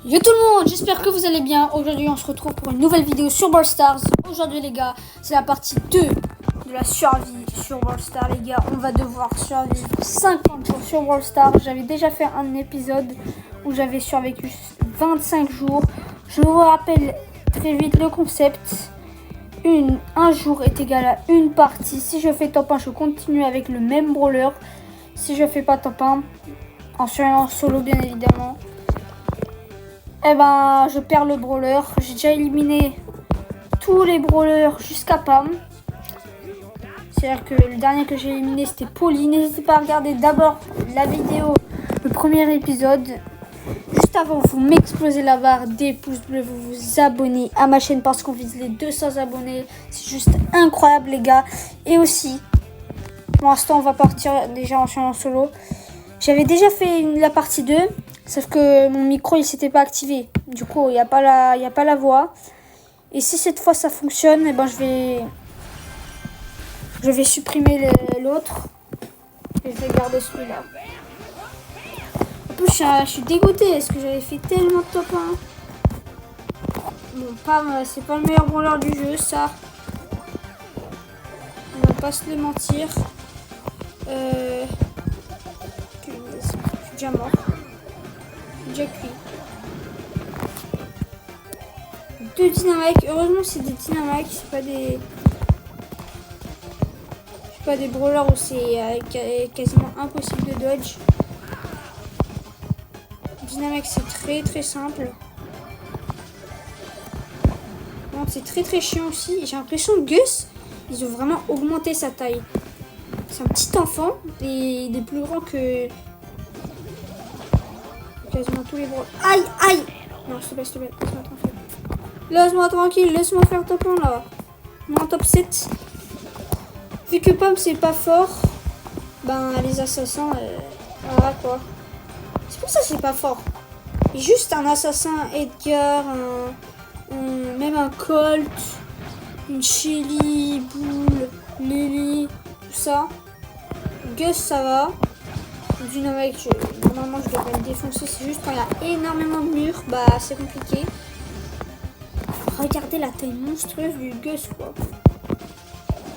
Yo tout le monde, j'espère que vous allez bien. Aujourd'hui on se retrouve pour une nouvelle vidéo sur Brawl Stars. Aujourd'hui les gars, c'est la partie 2 de la survie sur Brawl Stars. Les gars, on va devoir survivre 50 jours sur Brawl Stars. J'avais déjà fait un épisode où j'avais survécu 25 jours. Je vous rappelle très vite le concept. Un jour est égal à une partie. Si je fais top 1, je continue avec le même brawler. Si je fais pas top 1, en surveillant solo bien évidemment, eh ben je perds le brawler. J'ai déjà éliminé tous les brawlers jusqu'à Pam. C'est-à-dire que le dernier que j'ai éliminé c'était Polly. N'hésitez pas à regarder d'abord la vidéo, le premier épisode. Juste avant, vous m'explosez la barre des pouces bleus, vous vous abonnez à ma chaîne parce qu'on vise les 200 abonnés. C'est juste incroyable les gars. Et aussi, pour l'instant on va partir déjà en solo. J'avais déjà fait la partie 2, sauf que mon micro il s'était pas activé. Du coup il n'y a pas la voix. Et si cette fois ça fonctionne, eh ben je vais supprimer l'autre. Et je vais garder celui-là. En plus je suis dégoûtée parce que j'avais fait tellement de top 1. Bon, c'est pas le meilleur brawler du jeu ça. On va pas se le mentir. Je suis déjà mort. Déjà cuit. 2 dynamiques. Heureusement c'est des dynamiques, c'est pas des brawlers où c'est quasiment impossible de dodge. Dynamique c'est très simple. Bon, c'est très chiant aussi. J'ai l'impression que Gus, ils ont vraiment augmenté sa taille. C'est un petit enfant et il est plus grand que quasiment tous les brawlers. Aïe. Non s'il te plaît, laisse-moi tranquille, laisse-moi faire top 1 là. Non, top 7. Vu que Pam c'est pas fort, ben les assassins, voilà quoi. C'est pour ça que c'est pas fort. Juste un assassin, Edgar, même un Colt, une Shelly, Bull, Lily, tout ça. Gus ça va. Dynamique, normalement je devrais le défoncer, c'est juste quand il y a énormément de murs, bah c'est compliqué. Regardez la taille monstrueuse du Gus quoi.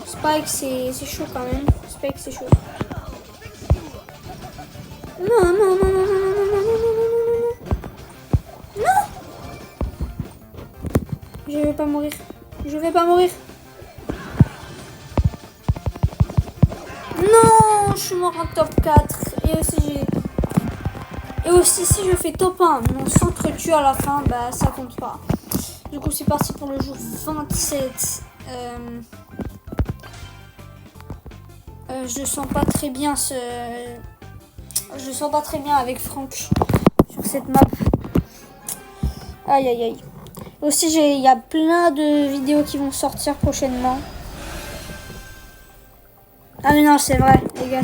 Spike c'est chaud quand même. Spike c'est chaud. Non. Je vais pas mourir. Non, je suis mort en top 4. Et aussi si je fais top 1, mon centre tue à la fin, bah ça compte pas. Du coup c'est parti pour le jour 27. Je sens pas très bien avec Franck sur cette map. Aïe. Aussi il y a plein de vidéos qui vont sortir prochainement. Ah mais non c'est vrai les gars,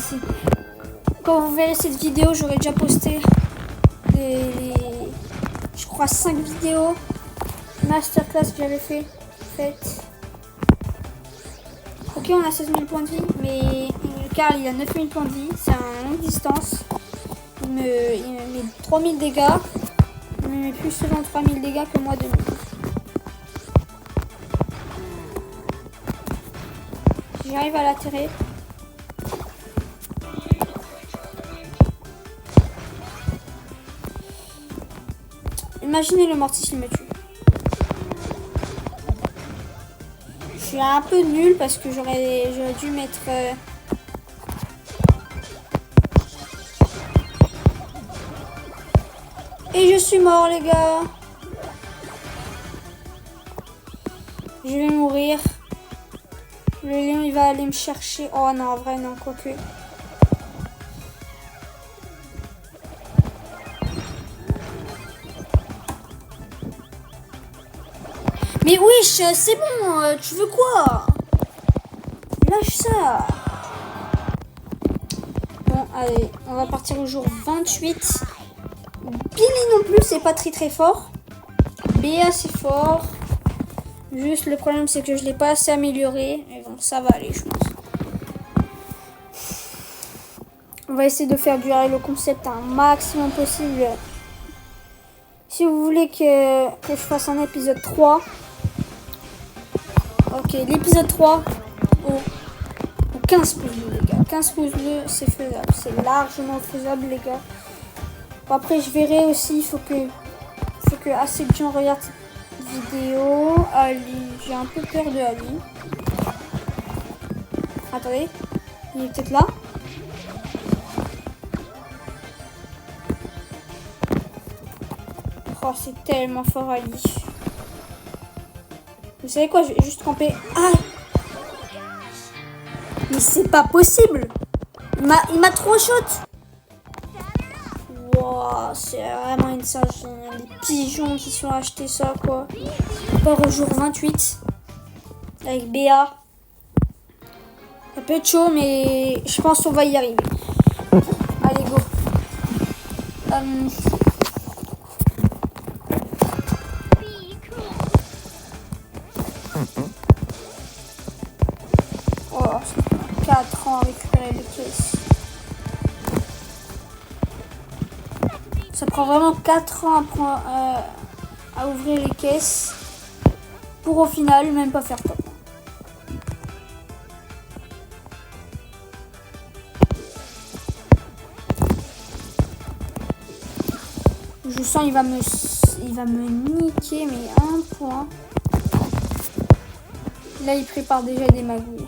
quand vous verrez cette vidéo j'aurai déjà posté je crois 5 vidéos masterclass que j'avais faites. Ok on a 16 000 points de vie, mais Karl il a 9 000 points de vie, c'est à longue distance. Il me met 3 000 dégâts, il me met plus souvent 3 000 dégâts que moi 2000. J'arrive à l'atterrir. Imaginez le mortis il me tue. Je suis un peu nul parce que j'aurais dû mettre et je suis mort les gars. Je vais mourir. Le lion il va aller me chercher. Oh non en vrai non, quoique. Mais wesh, c'est bon, tu veux quoi? Lâche ça. Bon, allez, on va partir au jour 28. Billy non plus, c'est pas très fort. Béa, c'est fort. Juste, le problème, c'est que je l'ai pas assez amélioré. Mais bon, ça va aller, je pense. On va essayer de faire durer le concept un maximum possible. Si vous voulez que je fasse un épisode 3. Ok, l'épisode 3 au 15 pouces bleus, les gars. 15 pouces bleus, c'est faisable. C'est largement faisable, les gars. Bon, après, je verrai aussi. Il faut que assez de gens regardent cette vidéo. Ali, j'ai un peu peur de Ali. Attendez, il est peut-être là. Oh, c'est tellement fort, Ali. Vous savez quoi, je vais juste camper. Ah! Mais c'est pas possible! Il m'a trop shot! Wow, c'est vraiment une sage. Il y a des pigeons qui sont achetés ça, quoi. Pas au jour 28. Avec BA. Ça peut être chaud, mais je pense qu'on va y arriver. Allez, go. Oh, 4 ans à récupérer les caisses. Ça prend vraiment 4 ans à ouvrir les caisses. Pour au final, même pas faire top. Je sens il va me niquer, mais à un point. Là, il prépare déjà des magouilles.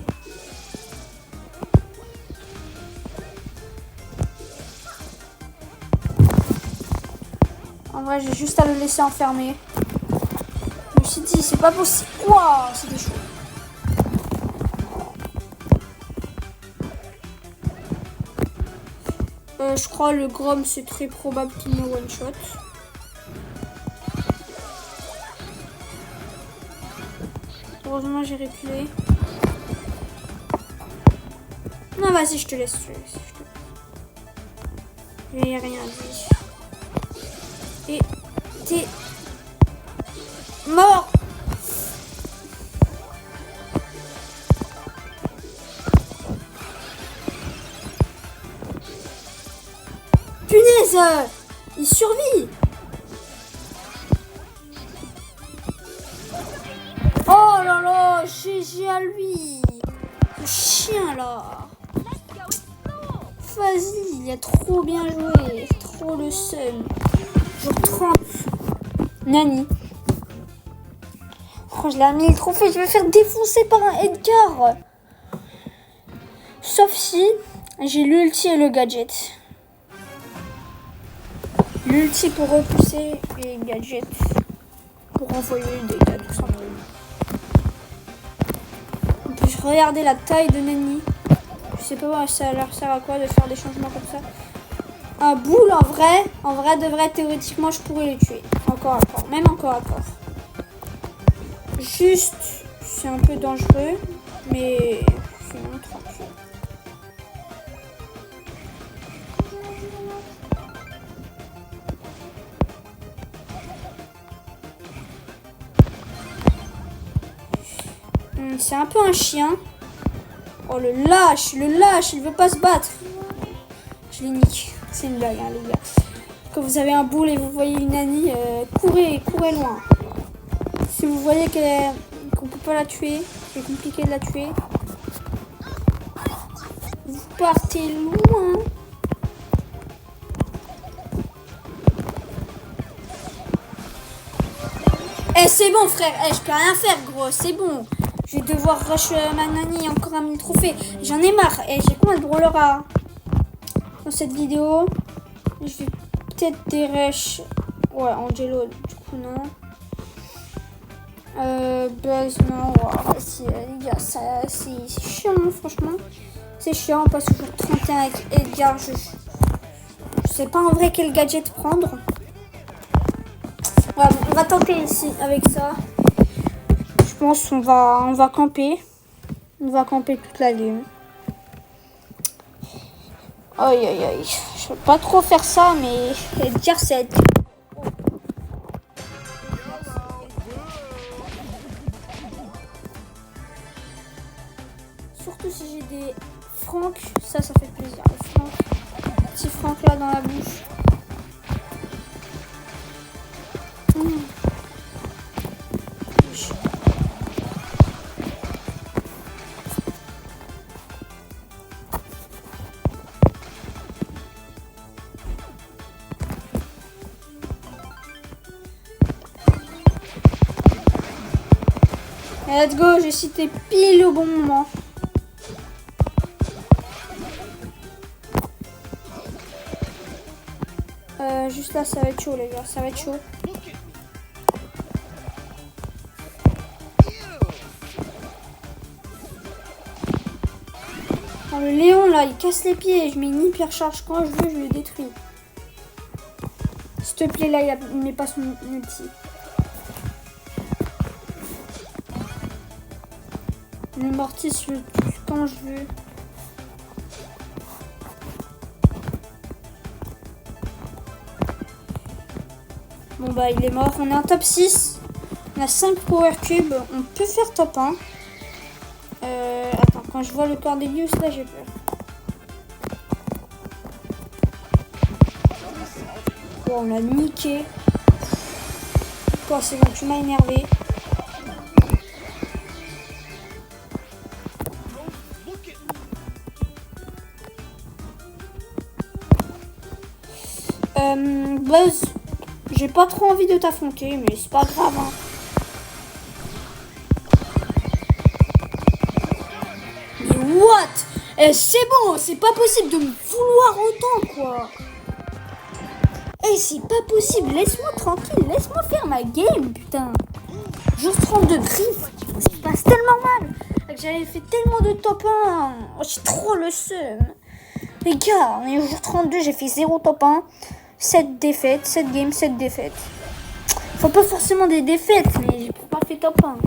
En vrai, j'ai juste à le laisser enfermer. Je me suis dit, c'est pas possible. Waouh, c'était chaud. Je crois le Grom, c'est très probable qu'il me one-shot. Heureusement, j'ai reculé. Non, vas-y, je te laisse. J'ai rien dit. Et t'es mort. Punaise, il survit. Oh là là, GG à lui. Le chien là. Vas-y, il a trop bien joué. Trop le seum. Jour 30. Nani. Oh, je l'ai mis le trophée. Je vais me faire défoncer par un Edgar. Sauf si j'ai l'ulti et le gadget. L'ulti pour repousser et gadget pour envoyer des dégâts tout simplement. On peut regarder la taille de Nani. Je sais pas, ça leur sert à quoi de faire des changements comme ça. Un boule en vrai de vrai, théoriquement je pourrais les tuer. Encore à corps, même encore à corps. Juste, c'est un peu dangereux, mais sinon tranquille. C'est un peu un chien. Oh le lâche, il veut pas se battre. Je l'ai nique. C'est une blague, hein, les gars. Quand vous avez un boule et vous voyez une Nani, courez loin. Si vous voyez qu'on peut pas la tuer, c'est compliqué de la tuer. Vous partez loin. Eh, c'est bon, frère. Eh, je peux rien faire, gros. C'est bon. Je vais devoir rush ma Nani encore un 1000 trophées. J'en ai marre. Et j'ai combien de brawlers dans cette vidéo? Je vais peut-être des rush. Ouais, Angelo, du coup, non. Buzz, non. Ouais, les gars, c'est chiant, franchement. C'est chiant. On passe toujours 31 avec Edgar. Je sais pas en vrai quel gadget prendre. Ouais, on va tenter ici avec ça. Je pense qu'on va camper. On va camper toute la game. Aïe aïe aïe. Je veux pas trop faire ça, mais Edgar c'est Edgar. Surtout si j'ai des Franck, ça fait plaisir. Le Franck, petit Franck là dans la bouche. Let's go, j'ai cité pile au bon moment. Juste là, ça va être chaud, les gars, ça va être chaud. Alors, le Léon, là, il casse les pieds. Je mets une hyper charge quand je veux, je le détruis. S'il te plaît, là, il met pas son ulti. Le mortis, je le tue quand je veux. Bon bah il est mort, on est en top 6. On a 5 power cubes, on peut faire top 1. Attends, quand je vois le Cordelius là j'ai peur. Bon, on l'a niqué. Bon c'est bon, tu m'as énervé. Buzz, j'ai pas trop envie de t'affronter, mais c'est pas grave. Hein. Mais what? C'est bon, c'est pas possible de me vouloir autant, quoi. C'est pas possible, laisse-moi tranquille, laisse-moi faire ma game, putain. Jour 32 griffes, ça se passe tellement mal. J'avais fait tellement de top 1. Oh, j'ai trop le seum. Les gars, on est au jour 32, j'ai fait 0 top 1. 7 défaites, 7 games, 7 défaites. Faut pas forcément des défaites, mais j'ai pas fait top 1.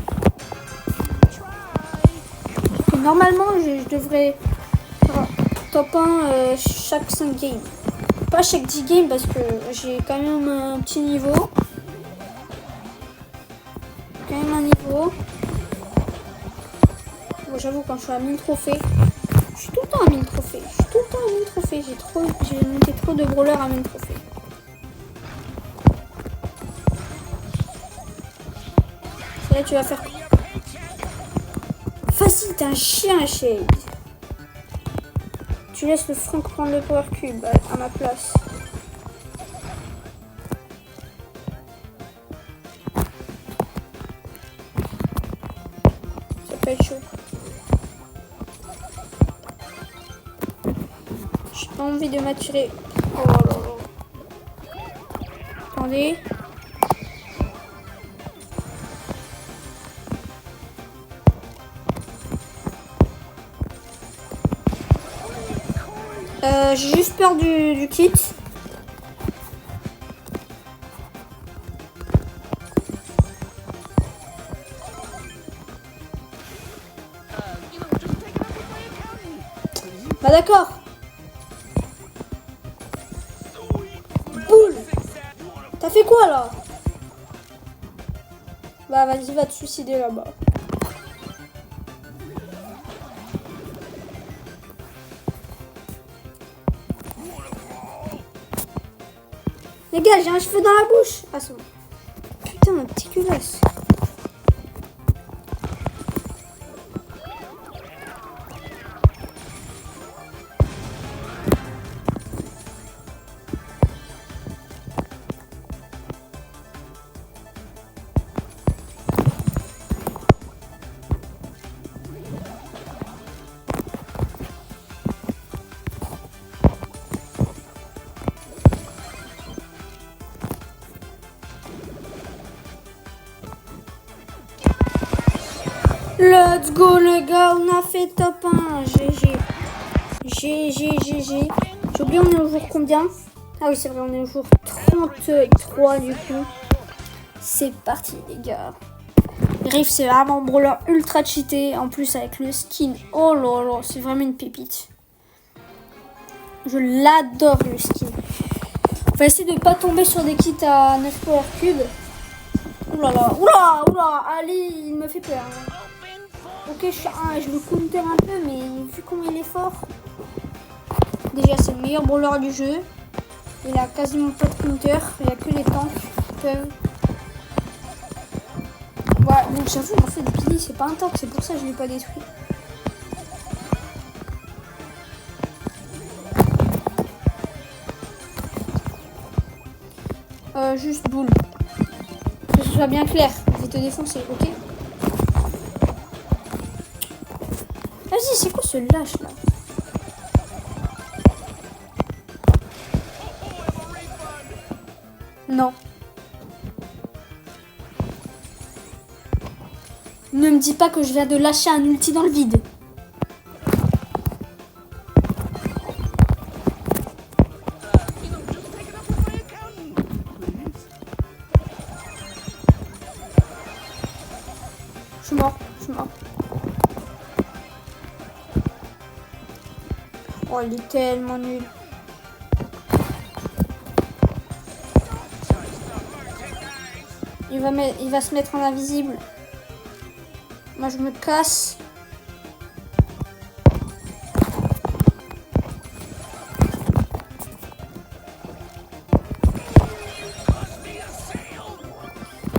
Et normalement, je devrais faire top 1 chaque 5 games. Pas chaque 10 games parce que j'ai quand même un petit niveau. Quand même un niveau. Bon, j'avoue, quand je suis à 1000 trophées, je suis tout le temps à 1000 trophées. Je suis tout le temps à 1000 trophées. J'ai monté trop de brawlers à 1000 trophées. Là, tu vas faire. Facile, t'es un chien, Shade. Tu laisses le Franck prendre le power cube à ma place. Ça peut être chaud. J'ai pas envie de m'attirer. Oh là là. Attendez. J'ai juste peur du kit. Bah d'accord. Boule. T'as fait quoi là? Bah vas-y, va te suicider là-bas. Les gars, j'ai un cheveu dans la bouche. Ah, c'est bon. Putain, un petit culasse. Let's go les gars, on a fait top 1. GG. J'ai oublié, on est au jour combien? Ah oui c'est vrai, on est au jour 33 du coup. C'est parti les gars. Riff c'est vraiment un brawler ultra cheaté. En plus avec le skin. Oh là là, c'est vraiment une pépite. Je l'adore le skin. On va essayer de pas tomber sur des kits à 9 power cube. Oulala, oula, Ali il me fait peur. Hein. Ok, je le counter un peu, mais vu comment il est fort, déjà c'est le meilleur brawler du jeu. Il a quasiment pas de counter, il n'y a que les tanks qui peuvent bon, j'avoue, en fait, Billy, c'est pas un tank, c'est pour ça que je l'ai pas détruit. Juste boule. Que ce soit bien clair. Je vais te défoncer, ok? Vas-y, c'est quoi ce lâche là? Non. Ne me dis pas que je viens de lâcher un ulti dans le vide. Je suis mort, je suis mort. Oh, il est tellement nul. Il va se mettre en invisible. Moi, je me casse.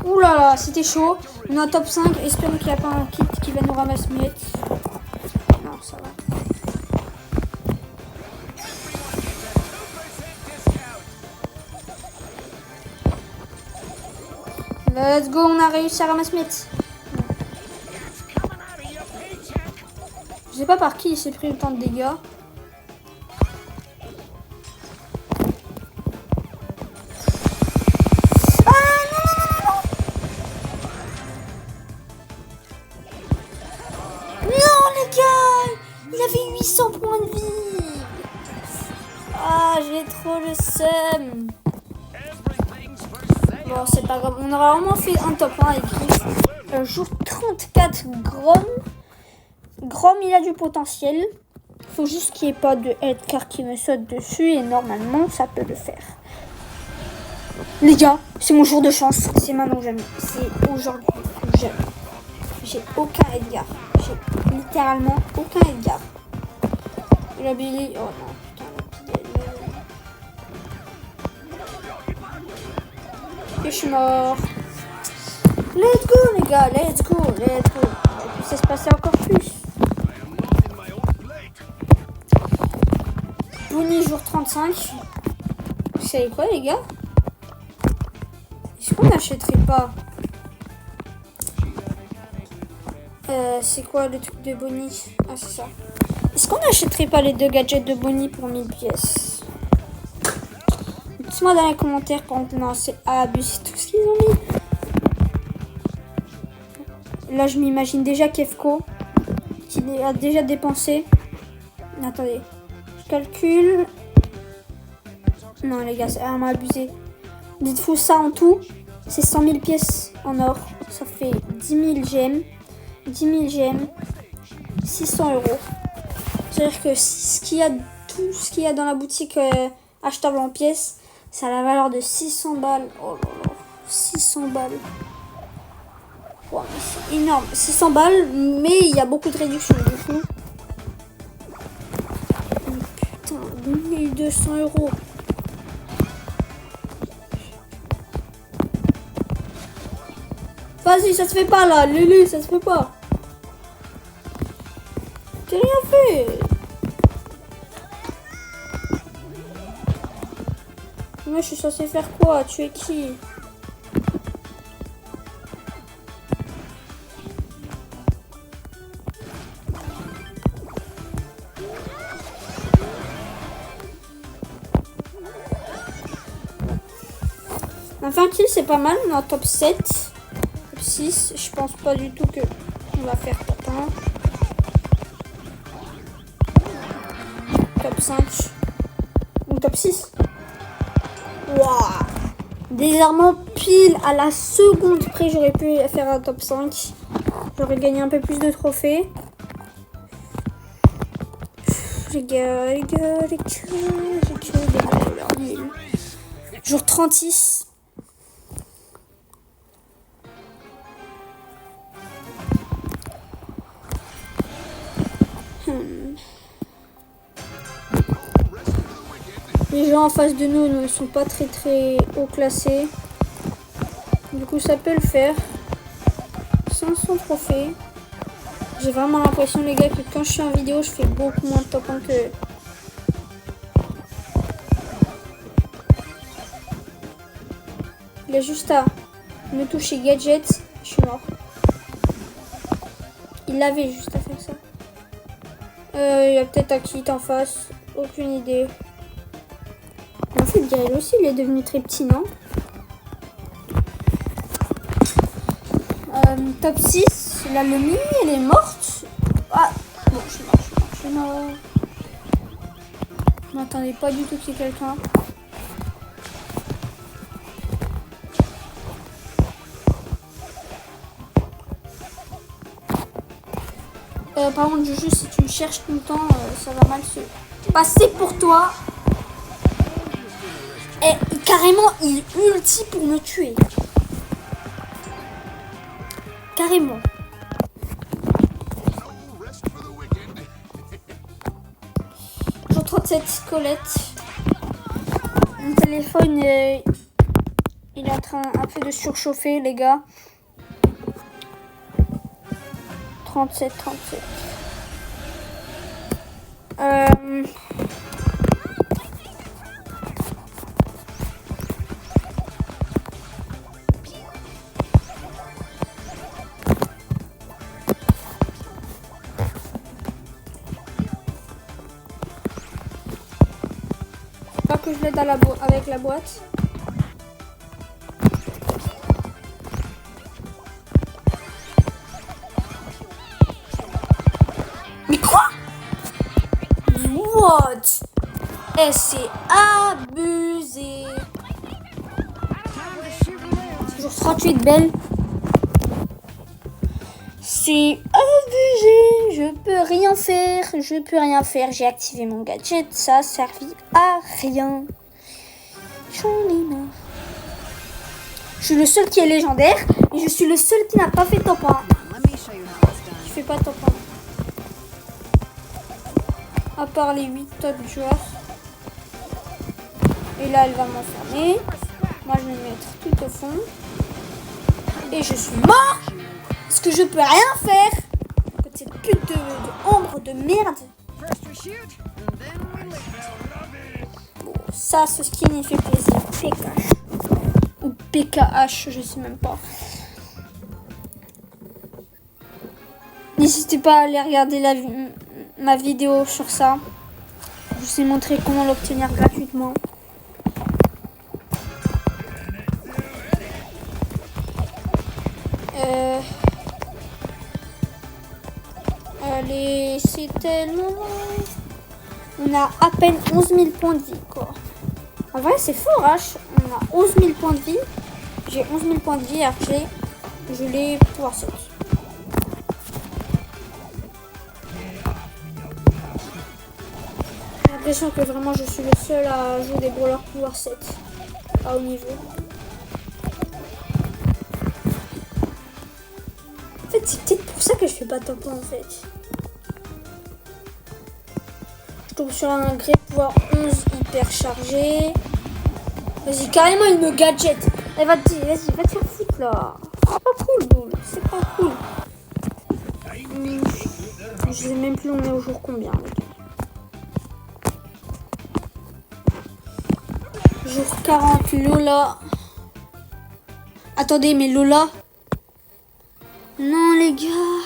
Ouh là là, c'était chaud. On est en top 5. Espérons qu'il n'y a pas un kit qui va nous ramasser miette. Non, ça va. Let's go, on a réussi à ramasser miette. Je sais pas par qui il s'est pris autant de dégâts. Il avait 800 points de vie. Ah, j'ai trop le seum. Bon, c'est pas grave. On aura vraiment fait un top 1 avec Griff. Jour 34, Grom. Grom, il a du potentiel. Faut juste qu'il n'y ait pas de headcar qui me saute dessus. Et normalement, ça peut le faire. Les gars, c'est mon jour de chance. C'est maintenant que j'aime. C'est aujourd'hui que j'aime. J'ai aucun Edgar. J'ai littéralement aucun Edgar. La Billy. Oh non, putain, et je suis mort. Let's go, les gars. Let's go, let's go. Et puis ça se passait encore plus. Bonnie jour 35. Vous savez quoi, les gars? Est-ce qu'on n'achèterait pas c'est quoi le truc de Bonnie? Ah, c'est ça. Est-ce qu'on n'achèterait pas les 2 gadgets de Bonnie pour 1000 pièces? Dites-moi dans les commentaires. Quand non, c'est abusé tout ce qu'ils ont mis. Là, je m'imagine déjà Kefko qui a déjà dépensé. Attendez, je calcule. Non, les gars, c'est vraiment abusé. Dites-vous ça en tout, c'est 100 000 pièces en or. Ça fait 10 000 gemmes. 10 000 gemmes, 600 euros. C'est-à-dire que tout ce qu'il y a dans la boutique achetable en pièces, ça a la valeur de 600 balles. Oh là là, 600 balles. Wow, c'est énorme. 600 balles, mais il y a beaucoup de réductions du coup. Putain, 1200 euros. Vas-y, ça se fait pas là, Lulu, ça se fait pas. J'ai rien fait. Moi, je suis censée faire quoi? Tu es qui? Enfin, kill, c'est pas mal. On est en top 7. 6, je pense pas du tout que on va faire top 1. Top 5 ou top 6. Waouh! Désarmant pile à la seconde près, j'aurais pu faire un top 5. J'aurais gagné un peu plus de trophées. Les gars, jour 36. Les gens en face de nous ne sont pas très haut classés. Du coup, ça peut le faire. 500 trophées. J'ai vraiment l'impression, les gars, que quand je suis en vidéo, je fais beaucoup moins de top 1 que... Il a juste à me toucher gadget, je suis mort. Il avait juste à faire ça. Il y a peut-être Akit en face, aucune idée. En fait, Gaël aussi, il est devenu très petit, non? Top 6, la Lumi, elle est morte. Ah, bon, je suis mort. Je m'attendais pas du tout qu'il y ait quelqu'un. Par contre, Juju, si tu me cherches tout le temps, ça va mal se passer pour toi. Et carrément, il ulti pour me tuer. Carrément. Jour 37, Colette. Mon téléphone, il est en train un peu de surchauffer, les gars. 37. Pas que je l'aide avec la boîte. Mais quoi? What? Eh, c'est abusé. Toujours 38 belle. C'est abusé. Je peux rien faire. J'ai activé mon gadget. Ça a servi à rien. J'en ai marre. Je suis le seul qui est légendaire. Et je suis le seul qui n'a pas fait top 1. Je fais pas top 1. À part les 8 top joueurs. Et là, elle va m'enfermer. Moi, je vais me mettre tout au fond. Et je suis mort. Parce que je peux rien faire. Contre cette pute de ombre de merde. Bon, ça, ce skin, il fait plaisir. PKH. Ou PKH, je sais même pas. N'hésitez pas à aller regarder ma vidéo sur ça. Je vous ai montré comment l'obtenir gratuitement. Allez, c'est tellement... On a à peine 11 000 points de vie, quoi. En vrai, c'est fort, H. On a 11 000 points de vie. J'ai 11 000 points de vie, après, je l'ai pouvoir 7. J'ai l'impression que vraiment, je suis le seul à jouer des brawlers pouvoir 7 à haut niveau. En fait, c'est peut-être pour ça que je fais pas top 1, en fait. Je tombe sur un gré pouvoir 11 hyper chargé. Vas-y, carrément, il me gadget. Elle va te dire, vas-y, va te faire foutre, là. C'est pas cool, Boule. C'est pas cool. Je sais même plus on est au jour combien, les gars. Jour 40, Lola. Attendez, mais Lola... Non, les gars.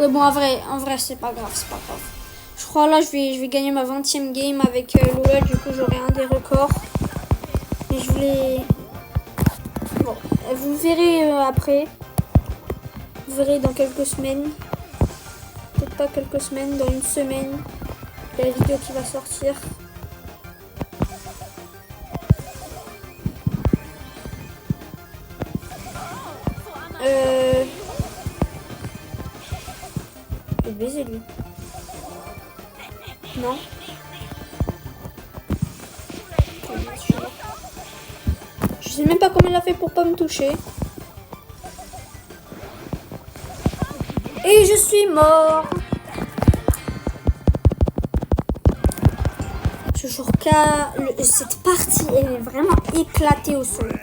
Ouais, bon, en vrai, c'est pas grave, Je crois là, je vais gagner ma 20e game avec Lola. Du coup, j'aurai un des records. Mais je voulais... Bon, vous verrez après. Vous verrez dans quelques semaines. Peut-être pas quelques semaines, dans une semaine. Il y a la vidéo qui va sortir. Je vais baiser lui. Non. Je sais même pas comment il a fait pour pas me toucher. Et je suis mort. Ce jour K, cette partie, elle est vraiment éclatée au sol.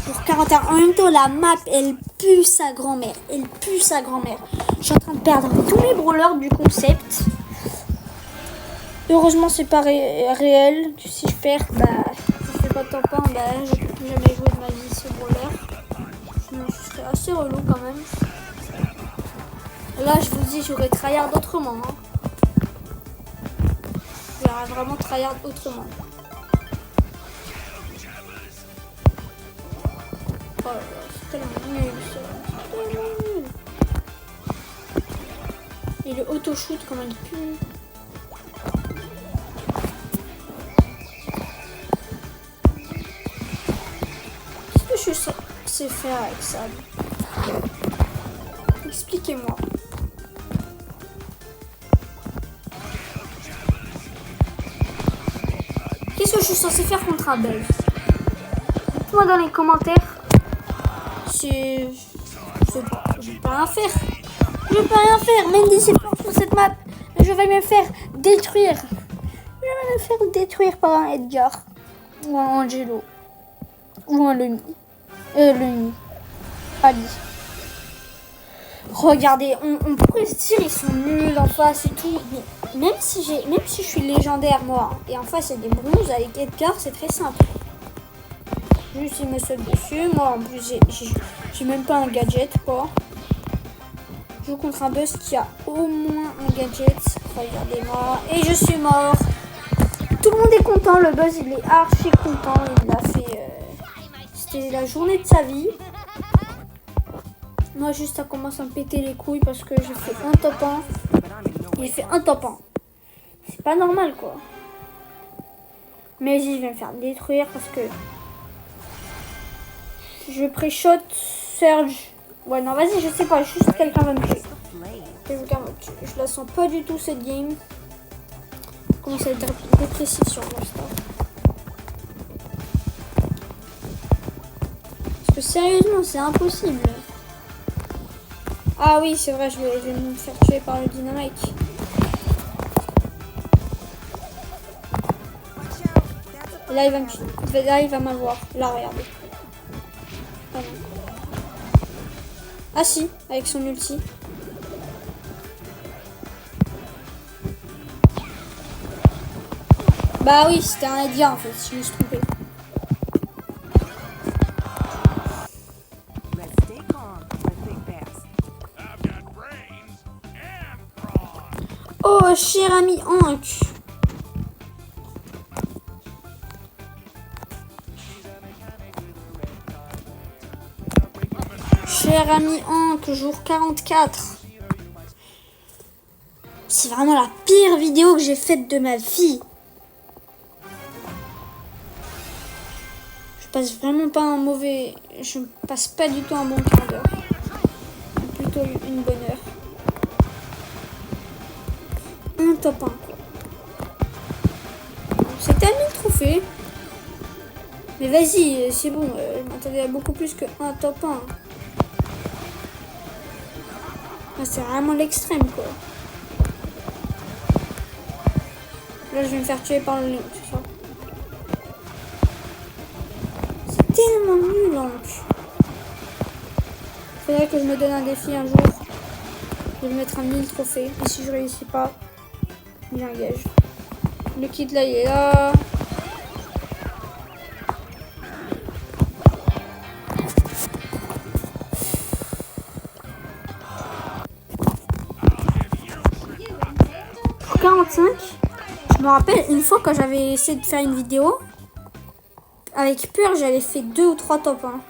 Jour jour 41. En même temps, la map, elle pue sa grand-mère. Elle pue sa grand-mère. Je suis en train de perdre tous mes brawlers du concept. Heureusement, c'est pas réel. Que si je perds, bah, si je fais pas de top 1, bah, je peux plus jamais jouer de ma vie ce brawler. Sinon, ce serait assez relou quand même. Là, je vous dis, j'aurais tryhard autrement. Hein. J'aurais vraiment tryhard autrement. Oh là là, c'est tellement nul ça. C'est tellement nul. Et le auto-shoot, comment il pue. Qu'est-ce que je sais faire avec ça? Expliquez-moi. Qu'est-ce que je suis censé faire contre un buzz? Dites-moi dans les commentaires. Je peux pas rien faire. Je peux rien faire. Mendy c'est fort sur cette map. Mais je vais me faire détruire. Je vais me faire détruire par un Edgar. Ou un Angelo. Ou un Lumi. Ali. Regardez, on pourrait se dire ils sont nuls en face et tout. Mais même si je suis légendaire moi et en face il y a des bronzes avec Edgar, c'est très simple. Juste il me saute dessus. Moi en plus j'ai même pas un gadget quoi. Je joue contre un buzz qui a au moins un gadget. Regardez-moi. Et je suis mort. Tout le monde est content. Le buzz il est archi content. Il a fait... C'était la journée de sa vie. Moi juste ça commence à me péter les couilles parce que j'ai fait un top 1. Il fait un top 1. C'est pas normal quoi. Mais je vais me faire détruire parce que... Je pré-shot Surge. Ouais non vas-y je sais pas, juste quelqu'un va me tuer. Je la sens pas du tout cette game. Je commence à être dépressif sur moi. Parce que sérieusement c'est impossible. Ah oui c'est vrai je vais me faire tuer par le dynamite. Et là il va me tuer. Là il va m'avoir. Là regardez. Ah non. Ah si, avec son ulti. Bah oui, c'était un Edgar en fait, je me suis trompé. Oh, cher ami Hank. Cher ami Hank, jour 44. C'est vraiment la pire vidéo que j'ai faite de ma vie. Je passe vraiment pas un mauvais... Je passe pas du tout un bon quart d'heure. Plutôt une bonne heure. Un top 1 quoi. C'était à 1000 trophées. Mais vas-y, c'est bon. Je m'attendais à beaucoup plus que un top 1. C'est vraiment l'extrême quoi. Là je vais me faire tuer par le lion, c'est ça. C'est tellement nul donc. Faudrait que je me donne un défi un jour. Je vais me mettre un 1000 trophées. Et si je réussis pas, j'ai un gage. Le kit là il est là. Je me rappelle une fois quand j'avais essayé de faire une vidéo avec Pur, j'avais fait 2 ou 3 top 1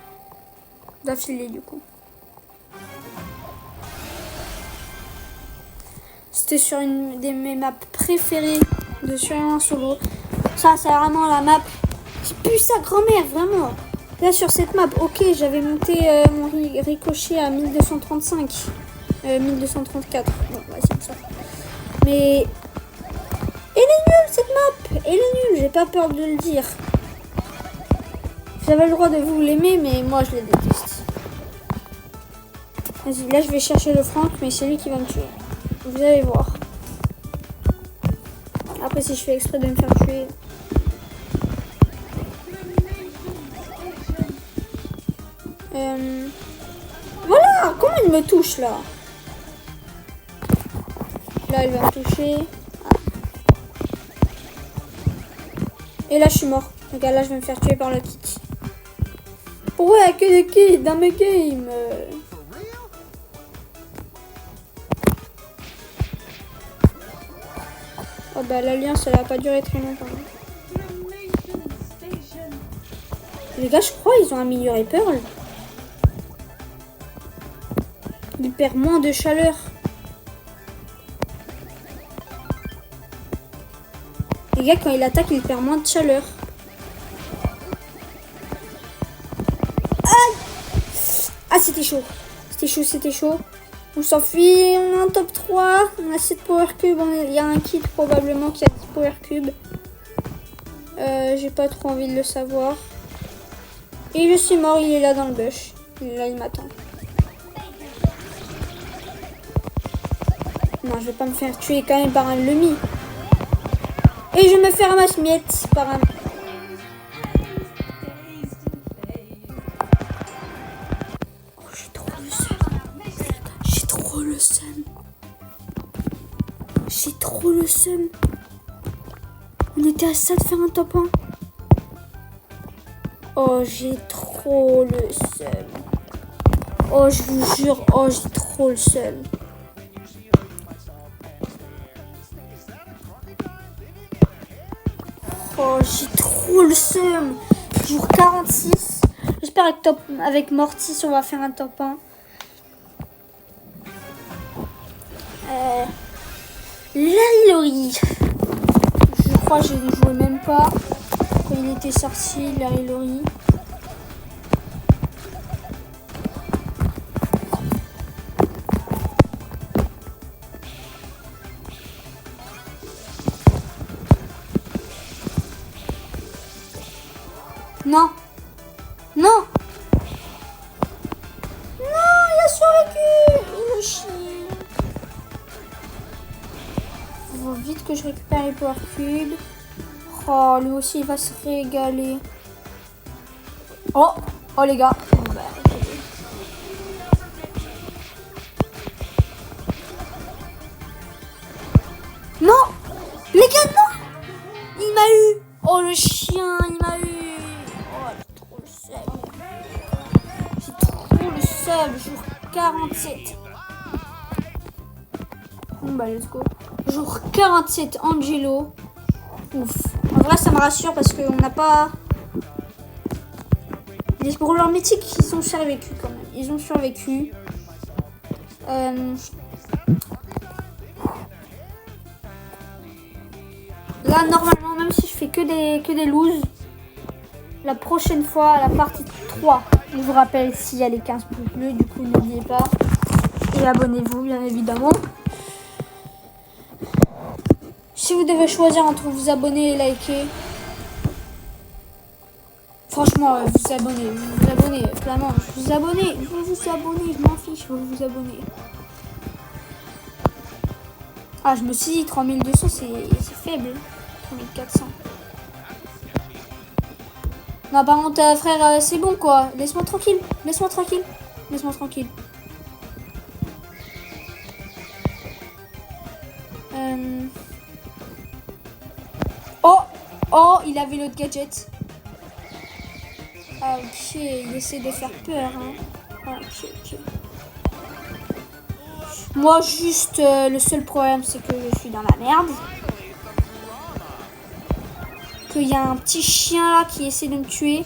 d'affilée du coup. C'était sur une de mes maps préférées de survivants solo. Ça c'est vraiment la map qui pue sa grand-mère vraiment. Là sur cette map, ok j'avais monté mon ricochet à 1235. 1234. Bon bah c'est ça. Mais elle est nulle cette map. Elle est nulle, j'ai pas peur de le dire. J'avais le droit de vous l'aimer mais moi je la déteste. Vas-y, là je vais chercher le Franck mais c'est lui qui va me tuer. Vous allez voir. Après si je fais exprès de me faire tuer. Voilà, comment il me touche là? Là, il va me toucher. Et là, je suis mort. Regarde, là, je vais me faire tuer par le kit. Pourquoi il n'y a que des kits dans mes games? Oh bah, l'alliance, elle a pas duré très longtemps. Les gars, je crois ils ont amélioré Pearl. Il perd moins de chaleur. Les gars, quand il attaque, il perd moins de chaleur. Aïe! Ah, c'était chaud. C'était chaud, c'était chaud. On s'enfuit, on est en top 3. On a 7 power cubes. Il y a un kit probablement qui a 10 power cubes. J'ai pas trop envie de le savoir. Et je suis mort, il est là dans le bush. Il est là, il m'attend. Non, je vais pas me faire tuer quand même par un Lumi. Et je me fais ramasser miette par un... Oh, j'ai trop le seum. J'ai trop le seum. J'ai trop le seum. On était à ça de faire un top 1. Oh, j'ai trop le seum. Oh, je vous jure, oh, j'ai trop le seum. Oh, j'ai trop le seum. Jour 46. J'espère avec Mortis, on va faire un top 1. Larry. Je crois que je ne jouais même pas quand il était sorti, Larry. Non. Non. Non, il a survécu. Il me chie. Il faut vite que je récupère les power cubes. Oh, lui aussi, il va se régaler. Oh, les gars. Non. Les gars, non. Il m'a eu. Oh, le chien, il m'a eu. J'ai trop le seum. Jour 47. Bon bah let's go. Jour 47, Angelo. Ouf. En vrai ça me rassure parce qu'on n'a pas... Les brûleurs mythiques ils ont survécu quand même. Ils ont survécu. Là normalement même si je fais que des loses, la prochaine fois, la partie 3, je vous rappelle s'il y a les 15 pouces bleus, du coup n'oubliez pas. Et abonnez-vous bien évidemment. Si vous devez choisir entre vous abonner et liker, franchement, vous abonnez, vraiment, vous abonnez, je m'en fiche, vous abonnez. Ah, je me suis dit 3200, c'est faible, 3400. Non, par contre, frère, c'est bon quoi. Laisse-moi tranquille. Oh, il avait l'autre gadget. Ah, ok, il essaie de faire peur. Hein. Ah, ok. Moi, juste, le seul problème, c'est que je suis dans la merde. Qu'il y a un petit chien là qui essaie de me tuer.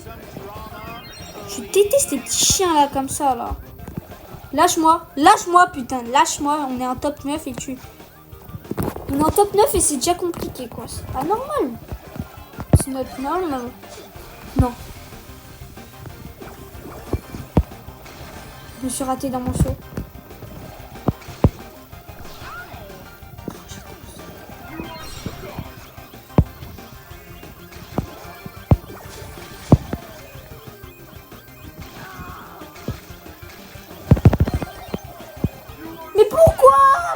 Je déteste ces petits chiens là comme ça là. Lâche-moi putain, lâche-moi. On est en top 9 et on est en top 9 et c'est déjà compliqué quoi. C'est pas normal. C'est not normal. Non. Je me suis raté dans mon saut.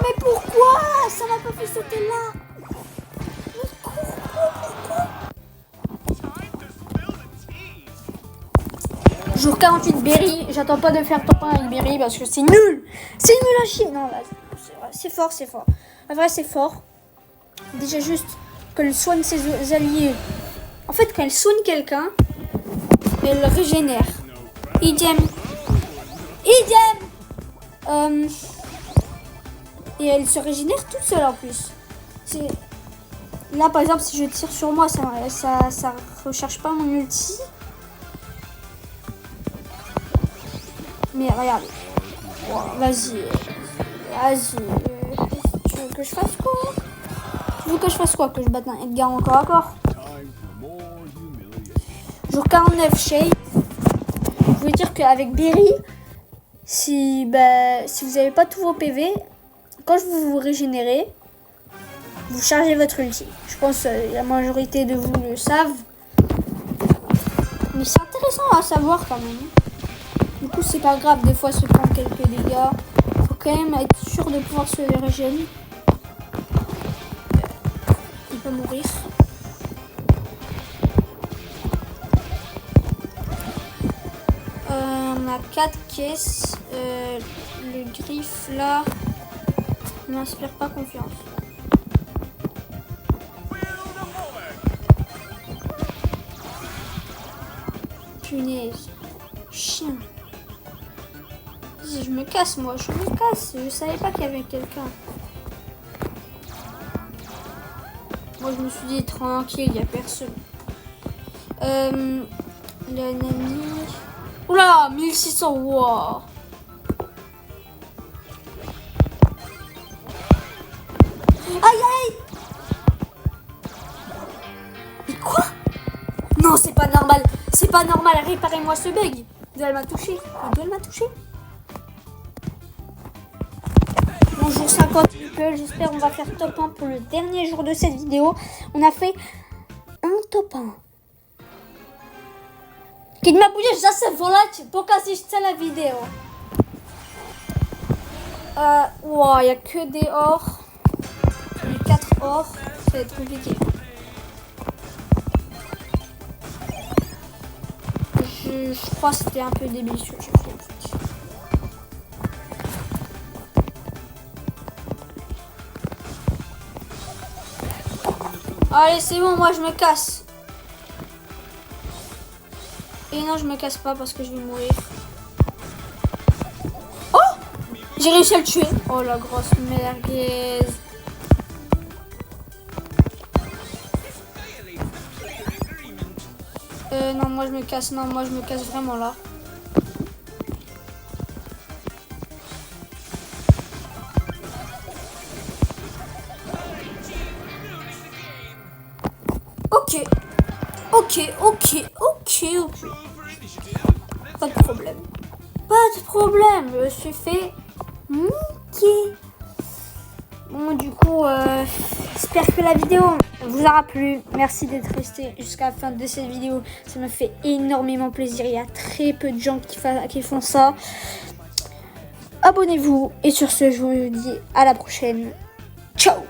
Mais pourquoi ça m'a pas fait sauter là? Mais pourquoi Jour 48, Berry. J'attends pas de faire top 1 avec Berry parce que c'est nul. C'est nul à chier. Non, là, c'est fort, c'est fort. En vrai, c'est fort. Déjà, juste qu'elle soigne ses alliés. En fait, quand elle soigne quelqu'un, elle régénère. Idem. Et elle se régénère toute seule en plus. Là, par exemple, si je tire sur moi, ça recharge pas mon ulti. Mais regarde. Wow, vas-y. Tu veux que je fasse quoi? Que je batte un Edgar encore à corps? Jour 49, Shade. Je voulais dire qu'avec Berry, si vous n'avez pas tous vos PV, quand vous vous régénérez, vous chargez votre ulti. Je pense que la majorité de vous le savent. Mais c'est intéressant à savoir quand même. Du coup, c'est pas grave, des fois se prendre quelques dégâts. Faut quand même être sûr de pouvoir se régénérer. Il peut mourir. On a 4 caisses. Le griffe là ne m'inspire pas confiance. Punaise. Chien. Je me casse moi, je me casse. Je savais pas qu'il y avait quelqu'un. Moi je me suis dit tranquille, il n'y a personne. L'ennemi. Oula, 1600, wow. Aïe. Mais quoi? Non, c'est pas normal. C'est pas normal. Réparez-moi ce bug. Elle m'a touché. Bonjour 50 people. J'espère on va faire top 1 pour le dernier jour de cette vidéo. On a fait un top 1. Qu'il m'a bougé, já se volante pour assistir la vidéo. Wow, il n'y a que des ors. Les 4 ors, ça va être compliqué. Je crois que c'était un peu débile ce que j'ai fait en fait. Allez, c'est bon, moi je me casse. Et non, je me casse pas parce que je vais mourir. Oh! J'ai réussi à le tuer. Oh la grosse merguez. Non, moi je me casse. Non, moi je me casse vraiment là. Ok. Pas de problème. Je suis fait niquer. Bon, du coup, j'espère que la vidéo vous aura plu. Merci d'être resté jusqu'à la fin de cette vidéo. Ça me fait énormément plaisir. Il y a très peu de gens qui font ça. Abonnez-vous. Et sur ce, je vous dis à la prochaine. Ciao!